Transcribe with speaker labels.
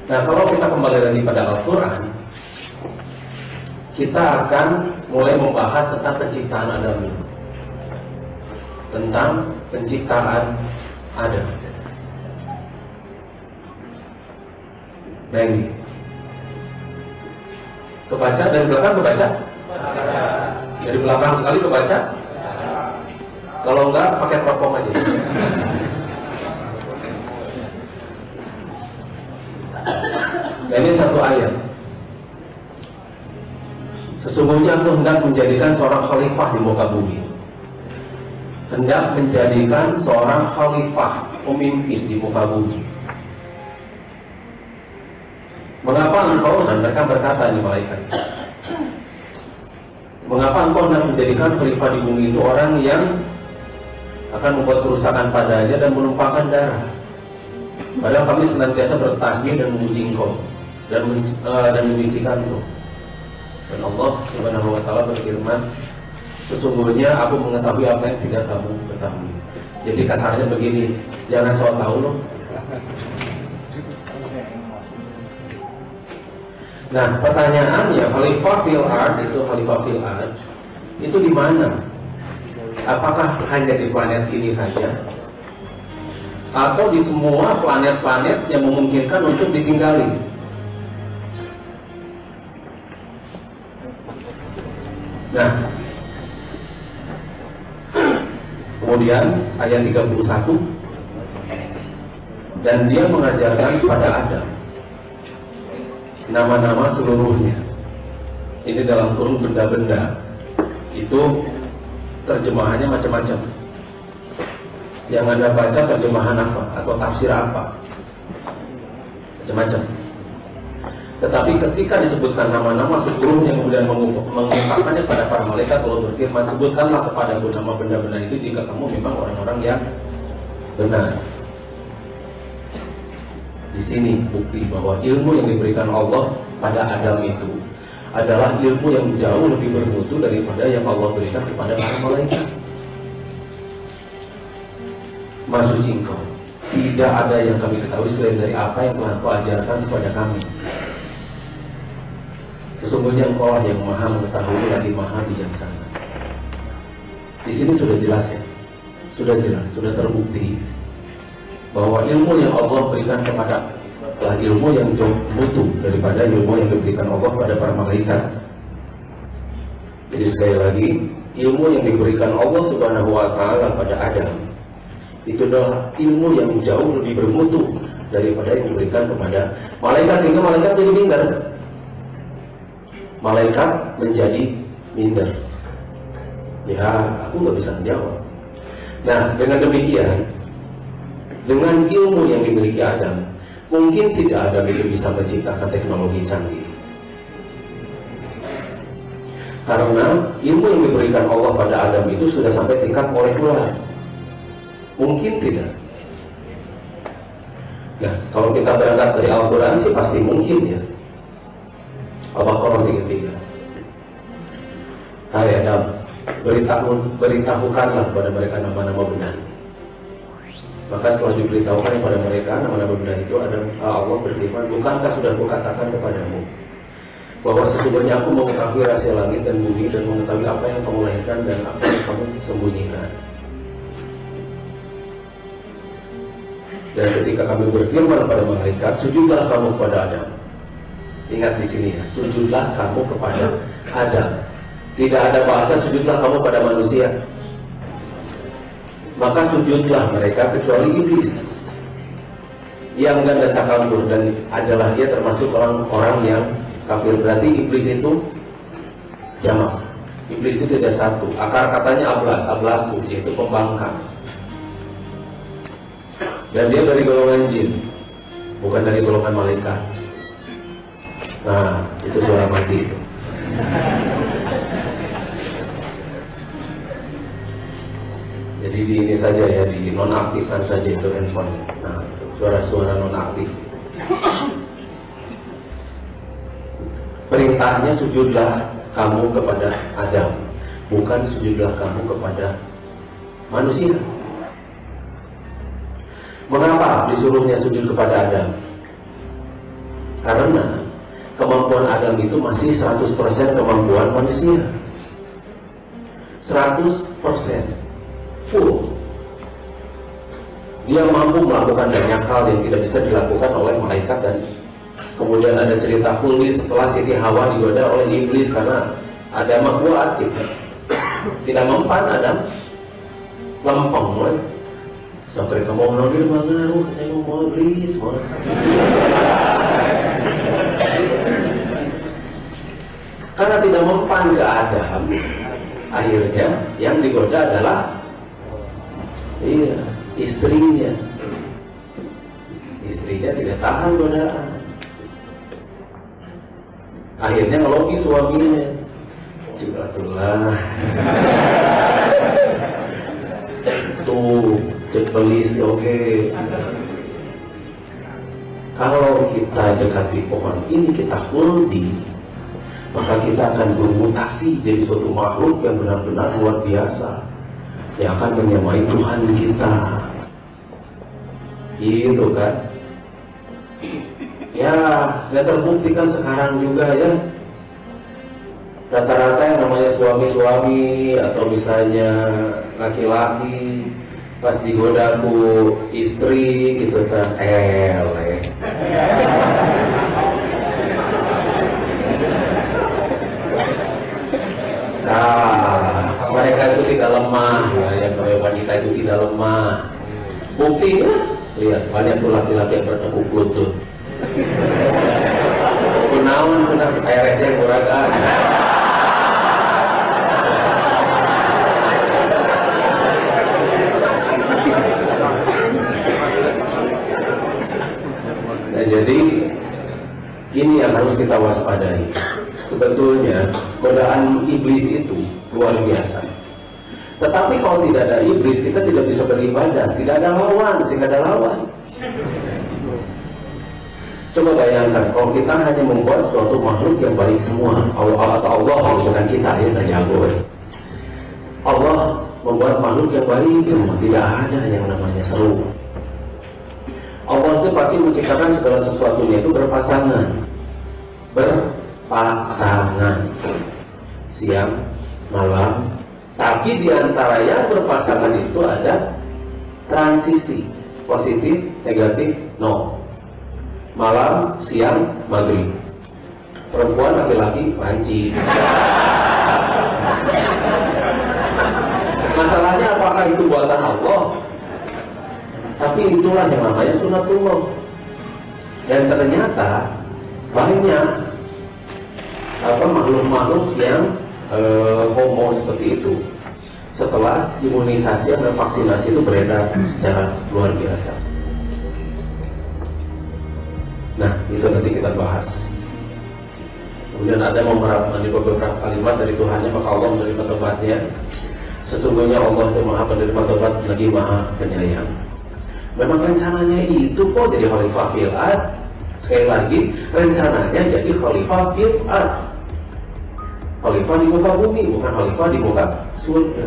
Speaker 1: Nah, kalau kita kembali lagi pada Al-Quran, kita akan mulai membahas tentang penciptaan Adam ini. Tentang penciptaan Adam. Nah ini kebaca dari belakang, kebaca? Dari belakang sekali kebaca? Kalau enggak, pakai teropong aja. Nah, ini satu ayat. Sesungguhnya aku hendak menjadikan seorang khalifah di muka bumi. Hendak menjadikan seorang khalifah, pemimpin di muka bumi. Mengapa engkau, dan mereka berkata di malaikat, mengapa engkau hendak menjadikan khalifah di bumi itu orang yang akan membuat kerusakan padanya dan menumpahkan darah? Padahal kami senantiasa bertasbih dan memuji engkau dan menyucikan engkau. Dan Allah Subhanahu wa Ta'ala berfirman, sesungguhnya aku mengetahui apa yang tidak kamu ketahui. Jadi kasarnya begini, jangan sok tahu loh. Nah, pertanyaannya, khalifah fil ard itu di mana? Apakah hanya di planet ini saja, atau di semua planet-planet yang memungkinkan untuk ditinggali? Nah, kemudian ayat 31, dan dia mengajarkan kepada Adam nama-nama seluruhnya. Ini dalam kurung benda-benda. Itu terjemahannya macam-macam. Yang Anda baca terjemahan apa atau tafsir apa, macam-macam. Tetapi ketika disebutkan nama-nama seluruhnya, kemudian mengungkapkannya pada para malaikat, Allah berfirman, sebutkanlah kepadaku nama benda-benda itu jika kamu memang orang-orang yang benar. Di sini bukti bahwa ilmu yang diberikan Allah pada Adam itu adalah ilmu yang jauh lebih bermutu daripada yang Allah berikan kepada para malaikat. Maha suci Engkau, tidak ada yang kami ketahui selain dari apa yang telah Kau ajarkan kepada kami. Sesungguhnya Engkau yang Maha mengetahui lagi Maha bijaksana. Di sini sudah jelas ya, sudah jelas, sudah terbukti bahwa ilmu yang Allah berikan kepada adalah ilmu yang jauh mutu daripada ilmu yang diberikan Allah kepada para malaikat. Jadi sekali lagi, ilmu yang diberikan Allah Subhanahu wa Ta'ala pada Adam itu adalah ilmu yang jauh lebih bermutu daripada yang diberikan kepada malaikat, sehingga malaikat jadi minder. Malaikat menjadi minder. Ya, aku nggak bisa menjawab. Nah, dengan demikian, dengan ilmu yang dimiliki Adam, mungkin tidak Adam itu bisa menciptakan teknologi canggih. Karena ilmu yang diberikan Allah pada Adam itu sudah sampai tingkat molekuler. Mungkin tidak. Nah, kalau kita berangkat dari Al-Quran sih pasti mungkin ya. Al-Baqarah 33. Hai Adam, beritahukanlah kepada mereka nama-nama benar. Maka setelah diberitahukan kepada mereka nama-nama benda itu, Allah berfirman, bukankah sudah kukatakan kepadamu bahwa sesungguhnya aku mengetahui rahasia langit dan bumi, dan mengetahui apa yang kamu lahirkan dan apa yang kamu sembunyikan. Dan ketika kami berfirman kepada malaikat, sujudlah kamu kepada Adam. Ingat di sini ya, sujudlah kamu kepada Adam. Tidak ada bahasa sujudlah kamu pada manusia. Maka sujudlah mereka kecuali iblis yang ganda takabur, dan adalah dia termasuk orang-orang yang kafir. Berarti iblis itu jamak. Iblis itu tidak satu. Akar katanya ablasu, yaitu pembangkang. Dan dia dari golongan jin, bukan dari golongan malaikat. Nah, itu suara mati itu. Jadi di ini saja ya, di nonaktifkan saja itu handphone. Nah, suara-suara nonaktif. Perintahnya sujudlah kamu kepada Adam, bukan sujudlah kamu kepada manusia. Mengapa disuruhnya sujud kepada Adam? Karena kemampuan Adam itu masih 100% kemampuan manusia. 100% full. Dia mampu melakukan banyak hal yang tidak bisa dilakukan oleh malaikat. Dan kemudian ada cerita Khuldi setelah Siti Hawa digoda oleh iblis karena Adam kuat gitu. Tidak mempan Adam, lempeng mulai. Sampai kamu ngomong dia mengaruh, saya mau iblis, mau. Karena tidak mempan ke Adam, akhirnya yang digoda adalah istrinya. Istrinya tidak tahan godaan. Akhirnya ngelobi suaminya. Cibatullah. Tuh, cek belis oke. Kalau kita dekati pohon ini, kita khuldi, maka kita akan bermutasi jadi suatu makhluk yang benar-benar luar biasa, yang akan menyamai Tuhan kita. Gitu kan? Ya, nggak terbuktikan sekarang juga ya. Rata-rata yang namanya suami-suami atau misalnya laki-laki pas digoda ku istri gitu kan, mereka itu tidak lemah ya, yang namanya wanita itu tidak lemah. Bukti ya, lihat banyak tuh laki-laki yang bertekuk lutut. Kunaon senang air receh kuragan. Nah, jadi ini yang harus kita waspadai. Sebetulnya godaan iblis itu luar biasa. Tetapi kalau tidak ada iblis, kita tidak bisa beribadah. Tidak ada lawan, sehingga ada lawan. Coba bayangkan kalau kita hanya membuat suatu makhluk yang baik semua, Allah atau Allah bukan kita ya, kita jago ya. Allah membuat makhluk yang baik semua, tidak ada yang namanya seru. Allah itu pasti menciptakan segala sesuatunya itu berpasangan, siang, malam. Tapi diantara yang berpasangan itu ada transisi, positif, negatif, no. Malam, siang, maghrib. Perempuan, laki-laki, panci. Masalahnya apakah itu buatan Allah? Tapi itulah yang namanya sunatullah. Dan ternyata banyak makhluk-makhluk yang homo seperti itu. Setelah imunisasi dan vaksinasi itu beredar secara luar biasa. Nah, itu nanti kita bahas. Kemudian ada beberapa kalimat dari Tuhannya, maka Allah menerima tobatnya. Sesungguhnya Allah itu maha penerima tobat lagi maha penyayang. Memang rencananya itu kok jadi khalifah fil ard. Sekali lagi, rencananya jadi khalifah fil ard. Khalifah di muka bumi, bukan khalifah di muka surga.